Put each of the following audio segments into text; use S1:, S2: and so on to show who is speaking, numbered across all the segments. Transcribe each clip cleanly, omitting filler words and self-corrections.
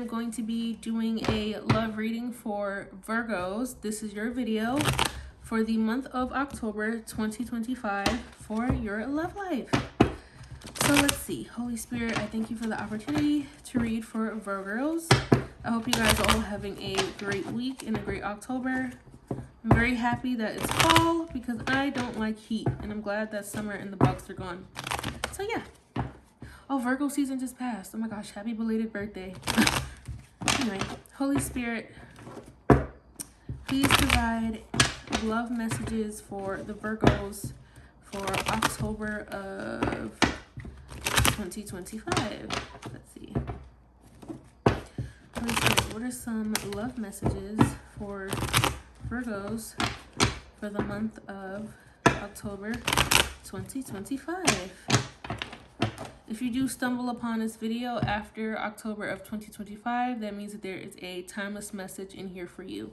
S1: I'm going to be doing a love reading for Virgos. This is your video for the month of October 2025 for your love life. So let's see. Holy Spirit, I thank you for the opportunity to read for Virgos. I hope you guys are all having a great week and a great October. I'm very happy that it's fall because I don't like heat, and I'm glad that summer and the bugs are gone. So yeah. Oh, Virgo season just passed. Oh my gosh, happy belated birthday. Anyway, Holy Spirit, please provide love messages for the Virgos for October of 2025. Let's see. Holy Spirit, what are some love messages for Virgos for the month of October 2025? If you do stumble upon this video after October of 2025, that means that there is a timeless message in here for you.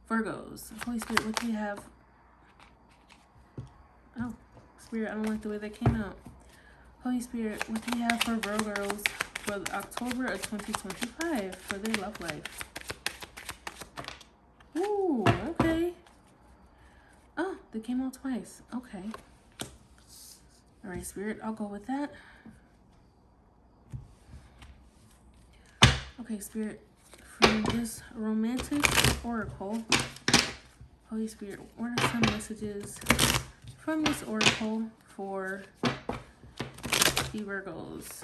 S1: Virgos, Holy Spirit, what do you have? Oh, Spirit, I don't like the way that came out. Holy Spirit, what do you have for Virgos for October of 2025 for their love life? Ooh, okay. Oh, they came out twice. Okay. All right, Spirit, I'll go with that. Okay, Spirit, from this romantic oracle, Holy Spirit, what are some messages from this oracle for the Virgos?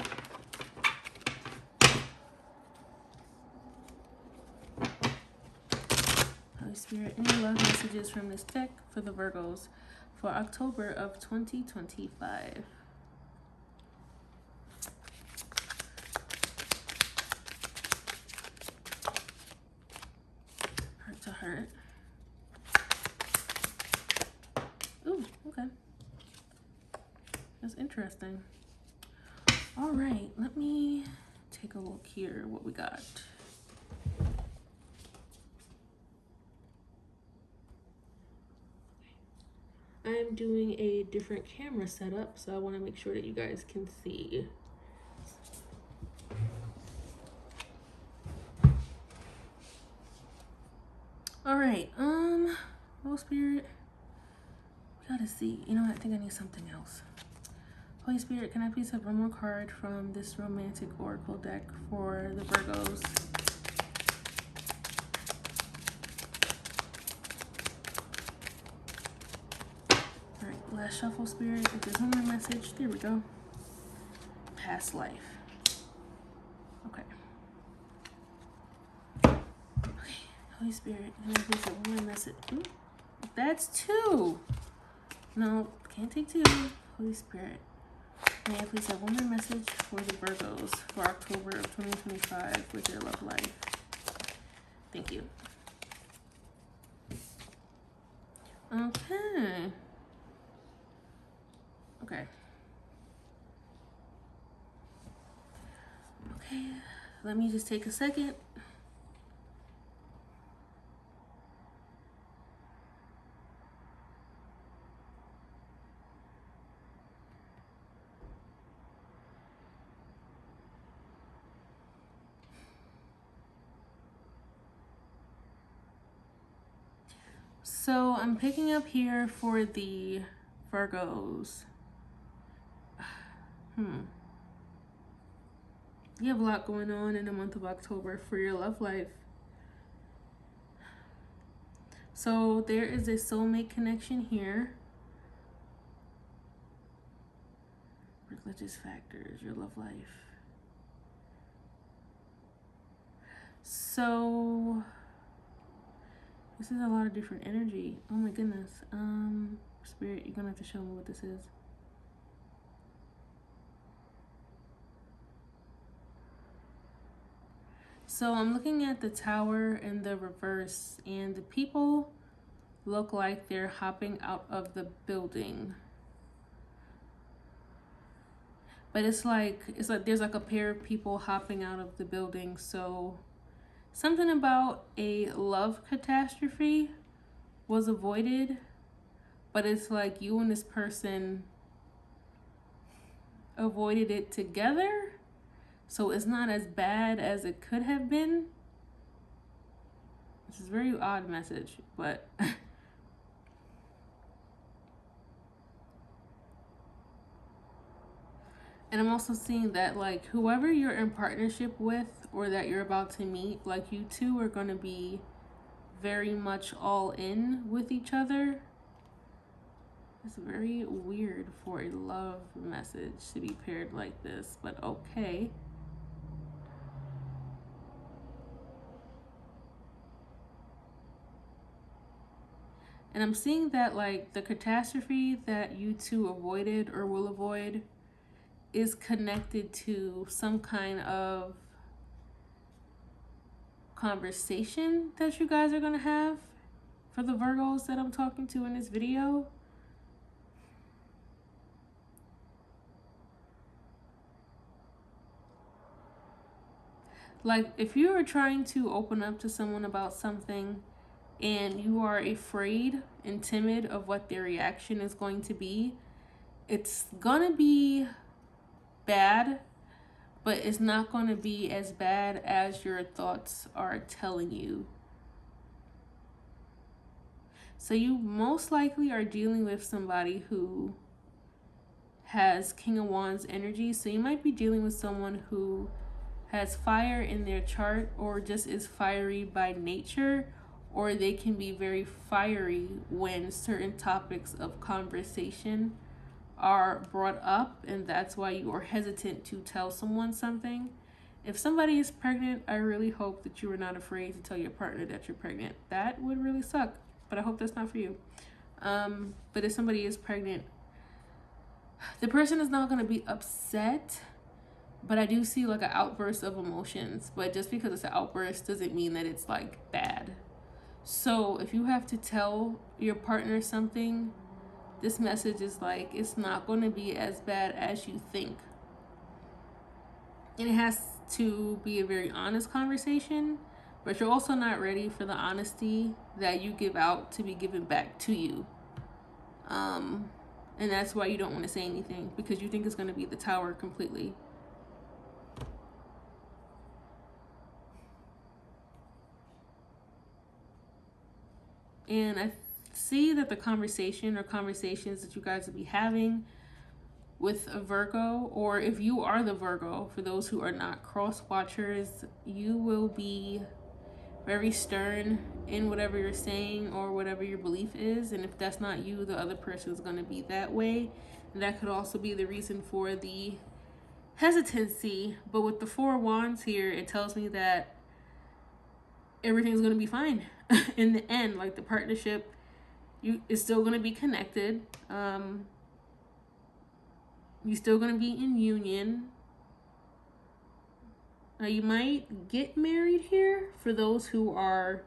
S1: Holy Spirit, any love messages from this deck for the Virgos for October of 2025? Heart to heart. Ooh, okay. That's interesting. All right, let me take a look here what we got. I'm doing a different camera setup, so I want to make sure that you guys can see. All right, Holy Spirit, we gotta see. You know what? I think I need something else. Holy Spirit, can I please have one more card from this romantic oracle deck for the Virgos? All right, last shuffle, Spirit. If there's one more message, there we go. Past life. Okay. Holy Spirit, can I please have one more message? Ooh, that's two. No, can't take two. Holy Spirit, may I please have one more message for the Virgos for October of 2025 with their love life? Thank you. Okay. Okay. Okay, let me just take a second. So I'm picking up here for the Virgos. You have a lot going on in the month of October for your love life. So there is a soulmate connection here. Religious factors, your love life. So this is a lot of different energy. Oh my goodness. Spirit, you're gonna have to show me what this is. So I'm looking at the tower in the reverse, and the people look like they're hopping out of the building. But it's like there's like a pair of people hopping out of the building. So something about a love catastrophe was avoided, but it's like you and this person avoided it together. So it's not as bad as it could have been. This is a very odd message, but and I'm also seeing that, like, whoever you're in partnership with or that you're about to meet, like, you two are going to be very much all in with each other. It's very weird for a love message to be paired like this, but okay. And I'm seeing that, like, the catastrophe that you two avoided or will avoid is connected to some kind of conversation that you guys are going to have for the Virgos that I'm talking to in this video. Like, if you are trying to open up to someone about something and you are afraid and timid of what their reaction is going to be, it's gonna be bad, but it's not gonna be as bad as your thoughts are telling you. So you most likely are dealing with somebody who has King of Wands energy. So you might be dealing with someone who has fire in their chart or just is fiery by nature, or they can be very fiery when certain topics of conversation are brought up, and that's why you are hesitant to tell someone something. If somebody is pregnant, I really hope that you are not afraid to tell your partner that you're pregnant. That would really suck, but I hope that's not for you. But if somebody is pregnant, the person is not going to be upset, but I do see like an outburst of emotions. But just because it's an outburst doesn't mean that it's like bad. So if you have to tell your partner something, this message is like, it's not going to be as bad as you think. And it has to be a very honest conversation, but you're also not ready for the honesty that you give out to be given back to you. And that's why you don't want to say anything, because you think it's going to be the Tower completely. And I see that the conversation or conversations that you guys will be having with a Virgo, or if you are the Virgo, for those who are not cross watchers, you will be very stern in whatever you're saying or whatever your belief is. And if that's not you, the other person is going to be that way. And that could also be the reason for the hesitancy. But with the Four of Wands here, it tells me that everything's going to be fine in the end. Like, the partnership is still going to be connected. You're still going to be in union. Now, you might get married here for those who are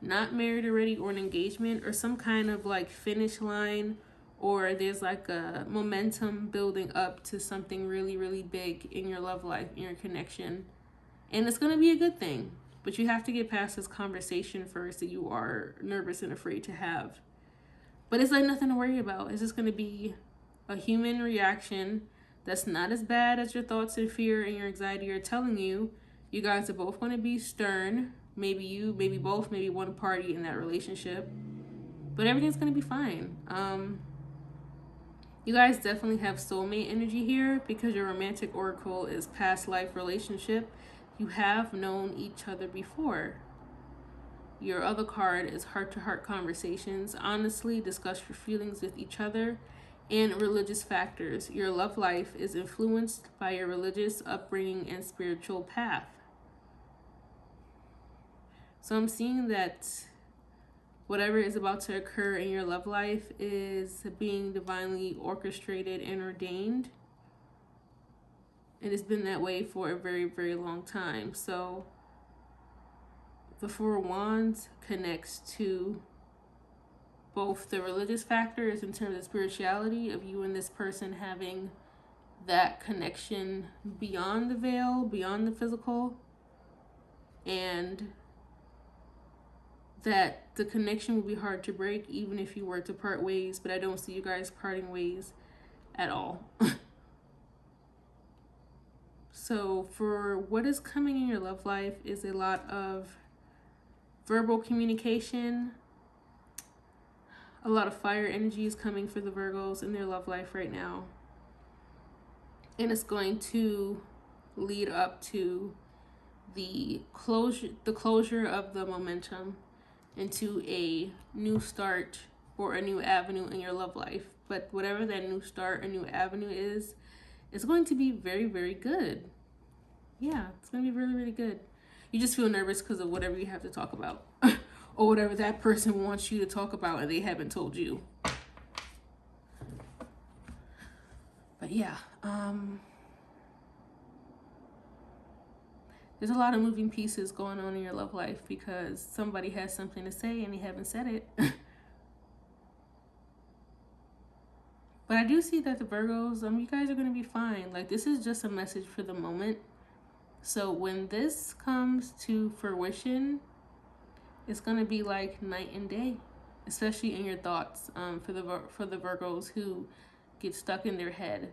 S1: not married already, or an engagement or some kind of like finish line, or there's like a momentum building up to something really, really big in your love life, in your connection. And it's going to be a good thing. But you have to get past this conversation first that you are nervous and afraid to have. But it's like nothing to worry about. It's just going to be a human reaction that's not as bad as your thoughts and fear and your anxiety are telling you. You guys are both going to be stern. Maybe you, maybe both, maybe one party in that relationship. But everything's going to be fine. You guys definitely have soulmate energy here, because your romantic oracle is past life relationship. You have known each other before. Your other card is heart-to-heart conversations. Honestly, discuss your feelings with each other. And religious factors. Your love life is influenced by your religious upbringing and spiritual path. So I'm seeing that whatever is about to occur in your love life is being divinely orchestrated and ordained. It has been that way for a very, very long time. So the Four of Wands connects to both the religious factors in terms of spirituality, of you and this person having that connection beyond the veil, beyond the physical, and that the connection will be hard to break even if you were to part ways. But I don't see you guys parting ways at all. So for what is coming in your love life is a lot of verbal communication. A lot of fire energy is coming for the Virgos in their love life right now. And it's going to lead up to the closure of the momentum into a new start or a new avenue in your love life. But whatever that new start or new avenue is, it's going to be very, very good. Yeah, it's going to be really, really good. You just feel nervous because of whatever you have to talk about or whatever that person wants you to talk about and they haven't told you. But yeah, there's a lot of moving pieces going on in your love life because somebody has something to say and they haven't said it. But I do see that the Virgos, you guys are going to be fine. Like, this is just a message for the moment. So when this comes to fruition, it's going to be like night and day, especially in your thoughts, for the Virgos who get stuck in their head.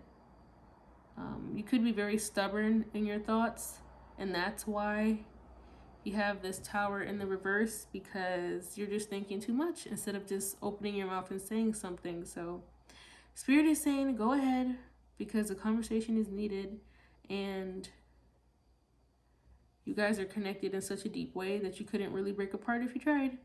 S1: You could be very stubborn in your thoughts, and that's why you have this Tower in the reverse, because you're just thinking too much instead of just opening your mouth and saying something. So Spirit is saying go ahead, because the conversation is needed, and you guys are connected in such a deep way that you couldn't really break apart if you tried,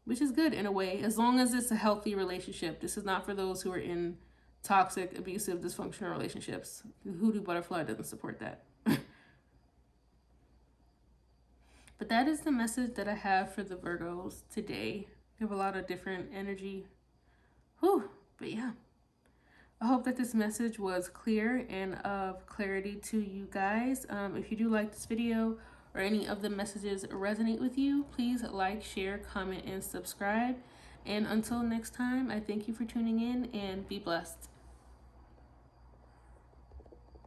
S1: which is good in a way, as long as it's a healthy relationship. This is not for those who are in toxic, abusive, dysfunctional relationships. The Hoodoo butterfly doesn't support that. But that is the message that I have for the Virgos today. We have a lot of different energy. Whew. But yeah, I hope that this message was clear and of clarity to you guys. If you do like this video or any of the messages resonate with you, please like, share, comment, and subscribe. And until next time, I thank you for tuning in and be blessed.